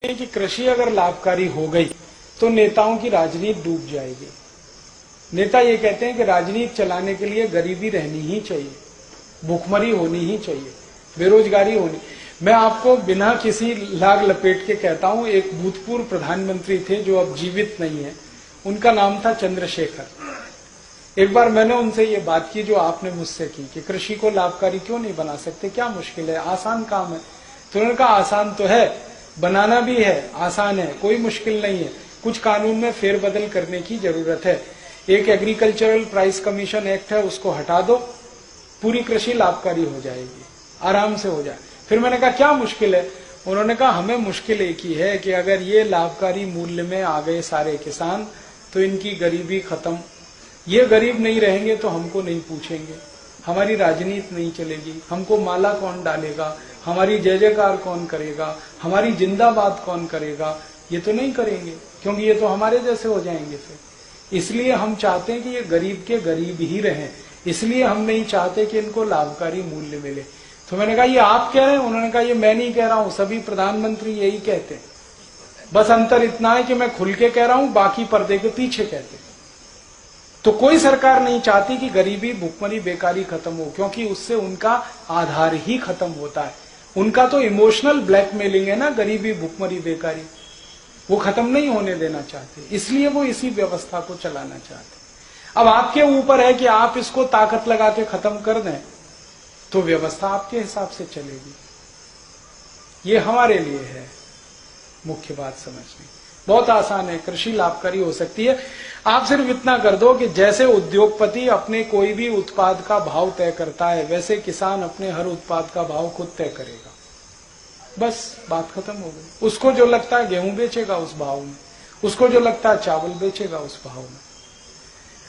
कि कृषि अगर लाभकारी हो गई तो नेताओं की राजनीति डूब जाएगी। नेता ये कहते हैं कि राजनीति चलाने के लिए गरीबी रहनी ही चाहिए, भूखमरी होनी ही चाहिए, बेरोजगारी होनी। मैं आपको बिना किसी लाग लपेट के कहता हूं, एक भूतपूर्व प्रधानमंत्री थे जो अब जीवित नहीं है, उनका नाम था चंद्रशेखर। एक बार मैंने उनसे ये बात की जो आपने मुझसे की कि कृषि को लाभकारी क्यों नहीं बना सकते, क्या मुश्किल है, आसान काम है। तो उन्होंने कहा आसान तो है, बनाना भी है, आसान है, कोई मुश्किल नहीं है, कुछ कानून में फेरबदल करने की जरूरत है। एक एग्रीकल्चरल प्राइस कमीशन एक्ट है, उसको हटा दो, पूरी कृषि लाभकारी हो जाएगी, आराम से हो जाए। फिर मैंने कहा क्या मुश्किल है? उन्होंने कहा हमें मुश्किल एक ही है कि अगर ये लाभकारी मूल्य में आ गए सारे किसान तो इनकी गरीबी खत्म। ये गरीब नहीं रहेंगे तो हमको नहीं पूछेंगे, हमारी राजनीति नहीं चलेगी, हमको माला कौन डालेगा, हमारी जय जयकार कौन करेगा, हमारी जिंदाबाद कौन करेगा, ये तो नहीं करेंगे, क्योंकि ये तो हमारे जैसे हो जाएंगे। फिर इसलिए हम चाहते हैं कि ये गरीब के गरीब ही रहें, इसलिए हम नहीं चाहते कि इनको लाभकारी मूल्य मिले। तो मैंने कहा ये आप कह रहे हैं? उन्होंने कहा ये मैं नहीं कह रहा हूं, सभी प्रधानमंत्री यही कहते हैं, बस अंतर इतना है कि मैं खुल के कह रहा हूं, बाकी पर्दे के पीछे कहते हैं। तो कोई सरकार नहीं चाहती कि गरीबी, भुखमरी, बेकारी खत्म हो, क्योंकि उससे उनका आधार ही खत्म होता है। उनका तो इमोशनल ब्लैकमेलिंग है ना, गरीबी, भुखमरी, बेकारी, वो खत्म नहीं होने देना चाहते, इसलिए वो इसी व्यवस्था को चलाना चाहते। अब आपके ऊपर है कि आप इसको ताकत लगा के खत्म कर दें तो व्यवस्था आपके हिसाब से चलेगी। ये हमारे लिए है मुख्य बात समझनी। बहुत आसान है, कृषि लाभकारी हो सकती है। आप सिर्फ इतना कर दो कि जैसे उद्योगपति अपने कोई भी उत्पाद का भाव तय करता है, वैसे किसान अपने हर उत्पाद का भाव खुद तय करेगा, बस बात खत्म हो गई। उसको जो लगता है गेहूं बेचेगा उस भाव में, उसको जो लगता है चावल बेचेगा उस भाव में।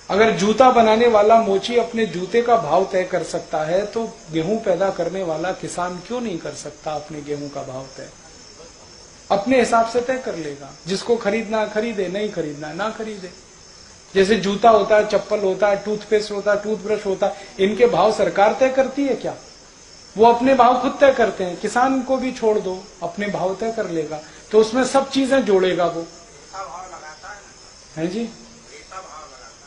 अगर जूता बनाने वाला मोची अपने जूते का भाव तय कर सकता है तो गेहूं पैदा करने वाला किसान क्यों नहीं कर सकता अपने गेहूं का भाव तय? अपने हिसाब से तय कर लेगा, जिसको खरीदना खरीदे, नहीं खरीदना ना खरीदे। जैसे जूता होता है, चप्पल होता है, टूथपेस्ट होता है, टूथब्रश होता है, इनके भाव सरकार तय करती है क्या? वो अपने भाव खुद तय करते हैं। किसान को भी छोड़ दो, अपने भाव तय कर लेगा, तो उसमें सब चीजें जोड़ेगा वो, है जी।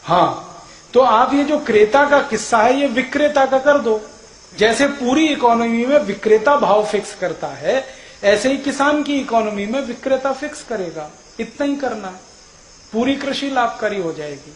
हाँ, तो आप ये जो क्रेता का किस्सा है ये विक्रेता का कर दो। जैसे पूरी इकोनॉमी में विक्रेता भाव फिक्स करता है, ऐसे ही किसान की इकोनॉमी में विक्रेता फिक्स करेगा। इतना ही करना है, पूरी कृषि लाभकारी हो जाएगी।